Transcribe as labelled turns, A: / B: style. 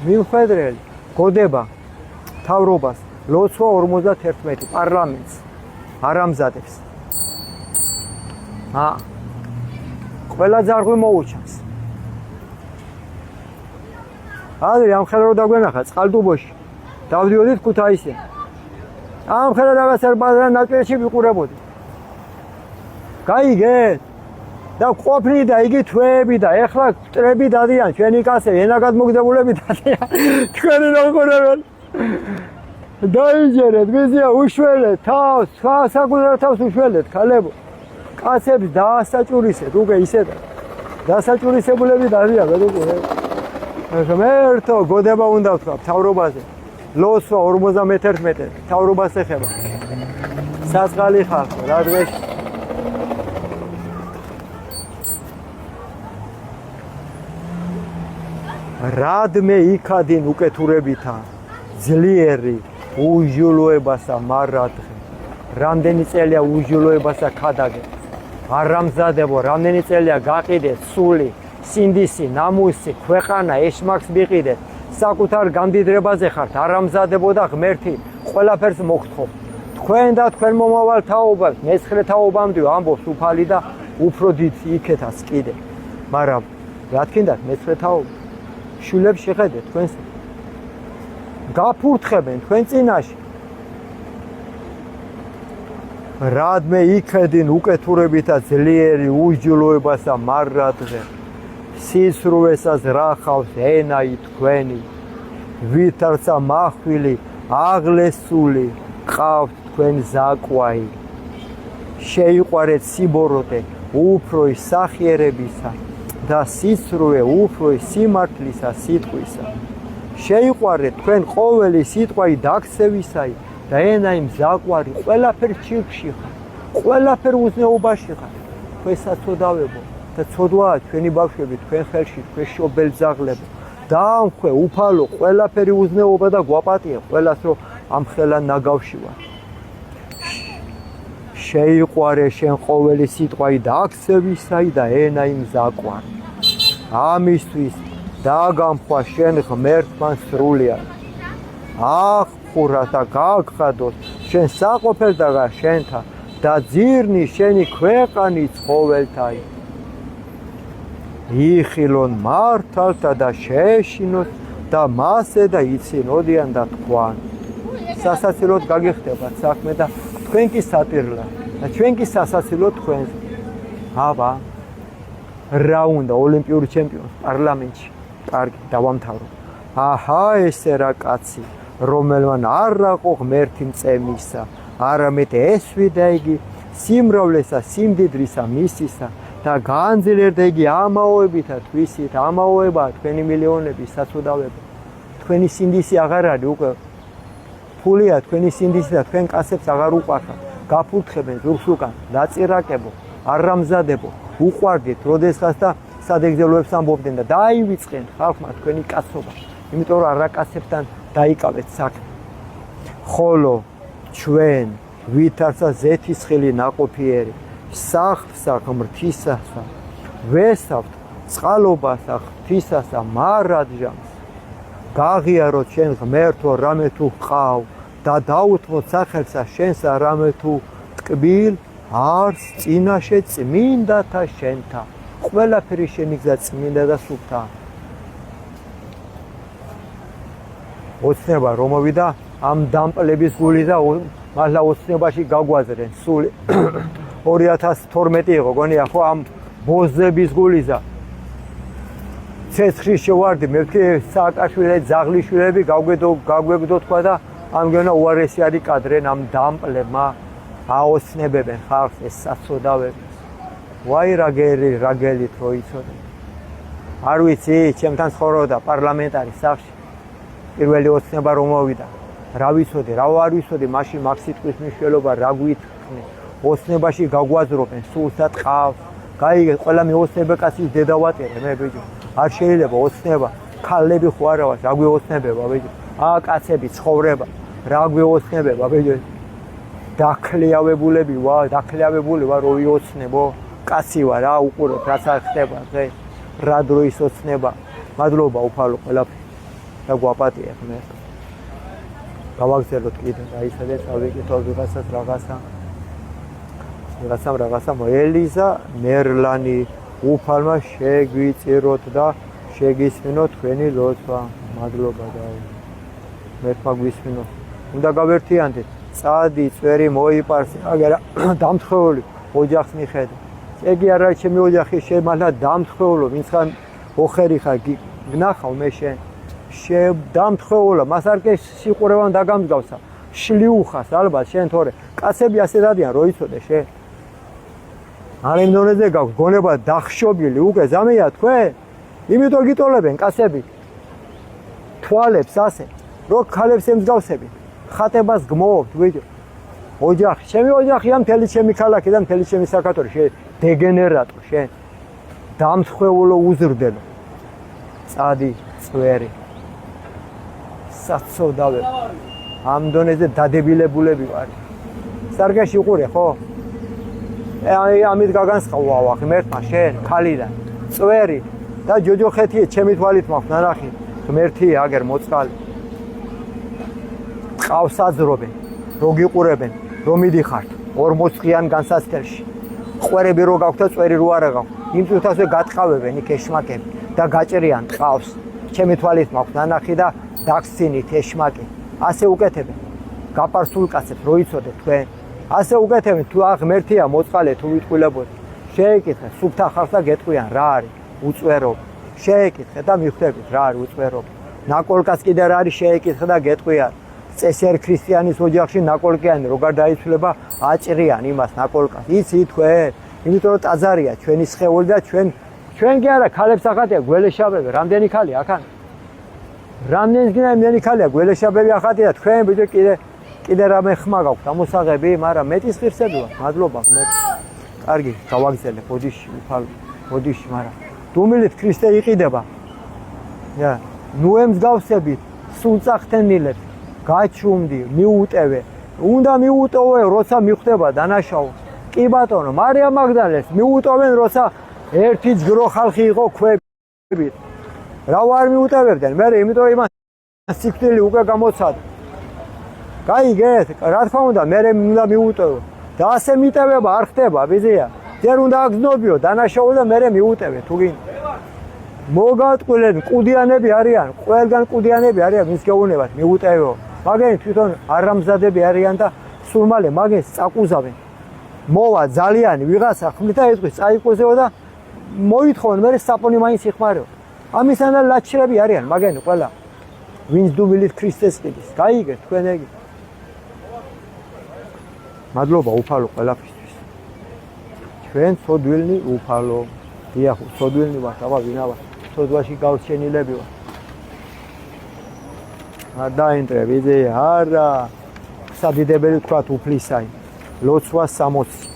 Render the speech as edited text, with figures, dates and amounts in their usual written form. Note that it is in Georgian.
A: მიუხედრელი გოდება თავრობას ლოცვა 51 პარლამენტს არ ამზადებს. ყველა ძარღვი მოუჩანს. ადრე ამ ხელა რო დაგვენახა წყალტუბოში დავდიოდით ქუთაისიდან. ამ ხელა რაღაცა ბაზარ ნაკრებში ვიყურებოდი. გაიგეთ და ყოფნი და იგი თვეები და ეხლა ტრები დადიან ჩვენი კაცები ენაგად მოგდებულები დადიან თქვენი როგორ დაიჯერეთ მიზია უშველეთ თავს საკუთარ თავს უშველეთ ქალებო კაცებს დაასაჭურისეთ უკვე ისეთ დასაჭურისებულები დადიან ღმერთო გოდება უნდა ვთქვა თავრობაზე ლოცვა 51 თავრობას ეხება საწყალი ხალხო რა დღეს რადმე იქადინ უკეთურებითა ძლიერი უჟულოებასა მარადღე რამდენი წელია უჟულოებასა ქადაგე არამზადებო რამდენი წელია გაყიდეთ სული სინდისი ნამუსი ქვეყანა ეშმაკს ვიყიდეთ საკუთარ გამდიდრებაზე ხართ არამზადებო და ღმერთი ყველაფერს მოგთხოვ თქვენ და თქვენ მომავალ თაობას მეცხრე თაობამდე ამბობს უფალი და უფრო დიდ იქეთას კიდე მაგრამ რა თქინდათ მეცხრე თაობა შულებს შეხედეთ თქვენს გაფურთხებენ თქვენ წინაშე რადმე იქედინ უკეთურებითა ძლიერი უჯულოებასა მარადღე სისრუესას რახავს ენაი თქვენი ვითარცა მახვილი აღლესული ყავთ თქვენ ზაკვაი შეიყვარეთ სიბოროტე უფროი სახიერებისა და სისრუე უფროი სიმართლისა სიტყვისა შეიყვარეთ თქვენ ყოველი სიტყვაი დაქცევისაი და ენაი მზაყვარი ყველაფერ ჩირკში ხარ ყველაფერ უზნეობაში ხარ თქვენ საწოდავებო და ცოდვაა ჩვენი ბავშვები თქვენ ხელში თქვენ შობელძაღლებო დაამხვე უფალო ყველაფერი უზნეობა და გვაპატიე ყველას რომ ამ ხელა ნაგავში ვარ შეიყვარე შენ ყოველი სიტყვაი დაქცევისაი და ენაი მზაყვარი ამისთვის დაგამხვა შენ ღმერთთან სრულიად აღხურა და გაგხადოს შენ საყოფელ და შენთან და ძირნი შენი ქვეყანი ცხოველთაი იხილონ მართალთა და შეეშინოს და მასე და იცინოდიან და თქვან სასაცილოდ გაგიხდებათ საქმე და თქვენ კი სატირლად და ჩვენ კი სასაცილოდ თქვენს აბა რა უნდა ოლიმპიური ჩემპიონი პარლამენტში კარგი დავამთავრო აჰა ესე რა კაცი რომელმან არ რაყო ღმერთი მწემისა არამედ ესვიდა იგი სიმრავლესა სიმდიდრისა მისისა და განძლიერდა იგი ამაოებითა თვისით ამაოება თქვენი მილიონები საწოდავება თქვენი სინდისი აღარ არის უკვე ფულია თქვენი სინდისი და თქვენ კაცებს აღარ უყვარხართ გაფურთხებენ ზურგს უკან დაწირაკებო არამზადებო უყვარდით როდესღაც და სადეგზელოებს ამბობდნენ და დაივიწყენ ხალხმა თქვენი კაცობა იმიტომ რომ არაკაცებთან დაიკავეთ საქმე ხოლო ჩვენ ვითარცა ზეთისხილი ნაყოფიერი სახლსა ღმრთისასა ვესავთ წყალობასა ღვთისასა მარადჟამს გაღიაროთ შენ ღმერთო რამე თუ ჰყავ და დაუთმოთ სახელსა შენსა რამე თუ ტკბილ არს წინაშე წმინდათა შენთა ყველაფერი შენი გზა წმინდა და სუფთა ოცნება რომ მოვიდა ამ დამპლების გული და მართლა ოცნებაში გაგვაზრენ სული 2012 იყო გონია ხო ამ ბოზების გულიზა ცეცხლის შევარდი მე ვთქვი სააკაშვილე ძაღლიშვილები გაგვეგდო თქვა და ამგენა უარესი არის კადრენ ამ დამპლებმა აოცნებებენ ხალხს ეს საწოდავები ვაი რაგელით რო იცოდე არ ვიცი ჩემთან ცხოვრობდა პარლამენტარი სახლში პირველი ოცნება რომ მოვიდა რა ვიცოდი რა არ ვიცოდი მაშინ მაგ სიტყვის მნიშვნელობა რა გვითხრნე ოცნებაში გაგვაზრობენ სულს და ტყავს გაიგეთ ყველა მეოცნება კაცის დედა ვატერე მე ბიჭო არ შეიძლება ოცნება ქალები ხო არა ვარ რა გვეოცნებება ბიჭო კაცები ცხოვრება რა გვეოცნებება ბიჭო დაქლიავებული ვარ რო ვიოცნებო კაცი ვარ რა უყურებ რაც არ ხდება დღეს რა დროის ოცნება მადლობა უფალო ყველაფერი და გვაპატიე ხმე. გავაგზავნოთ კიდე და ისედაც ავიკეთოთ რაღაცა ელიზა მერლანი უფალმა შეგვიწიროთ და შეგისმინოთ თქვენი ლოცვა. მადლობა და მერტმა გვისმინოთ. უნდა გავერთიანდეთ წადი წვერი მოიპარს აგერა დამთხეული ოჯახს მიხედა. ეგი არა ჩემი ოჯახი შემალა დამთხეულო ვინც ხან ოხერი ხარ გნახავ მე შენ დამთხეულა მას არ კი სიყურებამ დაგამსგავსა შლიუხას ალბათ შენ თორე კაცები ასე დადიან რო იცოდე შენ არ იმდონეზე გაქვს გონება დახშობილი უკვე ზამეა თქვენ იმიტომ გიტოლებენ კაცები თვალებს ასე რო ქალებს ემსგავსები ხატებას გმოვთ ვიდეო ოჯახი ჩემი ოჯახია მთელი ჩემი ქალაქი და მთელი ჩემი საქართველო შენ დეგენერატო შენ დამთხეულო უზრდელო წადი წვერი საცოდავე ამ დონეზე დადებილებულები ვარ სარგეში უყურე ხო ამით გაგანსხავ ახი მერტმა შენ ქალიდან წვერი და ჯოჯოხეთია ჩემი თვალით მაქვს ნანახი ღმერთია აგერ მოწყალი ყავს აძრობენ რო გიყურებენ რომ მიდიხართ 40-წლიან განსასწრებში ყვერები რო გაქვთ და წვერი რო არა გაქვთ იმ წუთასვე გატყავებენ იქ ეშმაკები და გაჭრიან ყავს ჩემი თვალით მაქვს ნანახი და დაგსცინით ეშმაკი ასე უკეთებენ გაპარსულ კაცებს რო იცოდეთ თქვენ ასე უკეთებენ თუ ღმერთია მოწყალე თუ ვიტყვილებოდ შეეკითხე სუფთა ხალხს და გეტყვიან რა არის უწვერობა შეეკითხე და მიხვდებით რა არის უწვერობა ნაკოლკაც კიდე რა არის შეეკითხე და გეტყვიან წესიერ ქრისტიანის ოჯახში ნაკოლკიანი როგორ დაიცვლება აჭრიან იმას ნაკოლკას იცი თქვენ იმიტომ რომ ტაძარია ჩვენი სხეული და ჩვენ კი არა ქალებს ახატია გველეშაბები რამდენი ქალია აქან რამდენი იმენი ქალია გველეშაბები ახატია თქვენ ბიჭო კიდე რამე ხმა გაქვთ ამოსაღები მაგრამ მეტის ღირსებია მადლობა მე კარგი გავაგზელე ბოდიში უფალო ბოდიში მაგრამ დუმილით ქრისტე იყიდება ია ნუ ემსგავსებით სულწახთენილებს გაჩუმდი მიუტევე უნდა მიუტოვე როცა მიხვდება დანაშაულს კი ბატონო მარიამ მაგდალეს მიუტოვენ როცა ერთი ჯგრო ხალხი იყო ქვებით რა ვარ მიუტევებდნენ მე იმიტომ იმას სიკვდილი უკვე გამოცადა გაიგეთ რა თქმა უნდა მე უნდა მიუტოვო და ასე მიტევება არ ხდება ბიზია ჯერ უნდა აგზნობიო დანაშაული და მე მიუტევე თუ გინდა მოგატყვილენ კუდიანები არიან ყველგან კუდიანები არიან ვინც გეუბნებათ მიუტევო მაგენ თვითონ არამზადები არიან და სულ მალე მაგენს წაკუზავენ მოვა ძალიანი ვიღაცა ხმით და ეთქვის წაიყვეზეო და მოითხოვენ მე საპონი მაინც იხმარეო ამისან და ლაჩრები არიან მაგენი ყველა ვინც დუმილით ქრისტეს ყიდის გაიგეთ თქვენ ეგ მადლობა უფალო ყველაფრისთვის ჩვენ სოდვილნი უფალო დიახ სოდვილნი ვართ აბა ვინა ვარ სოდვაში გავრჩენილები ვარ არ დაინტრე ვიდეო არა სადიდებელი თქვა უფლისაი ლოცვა 60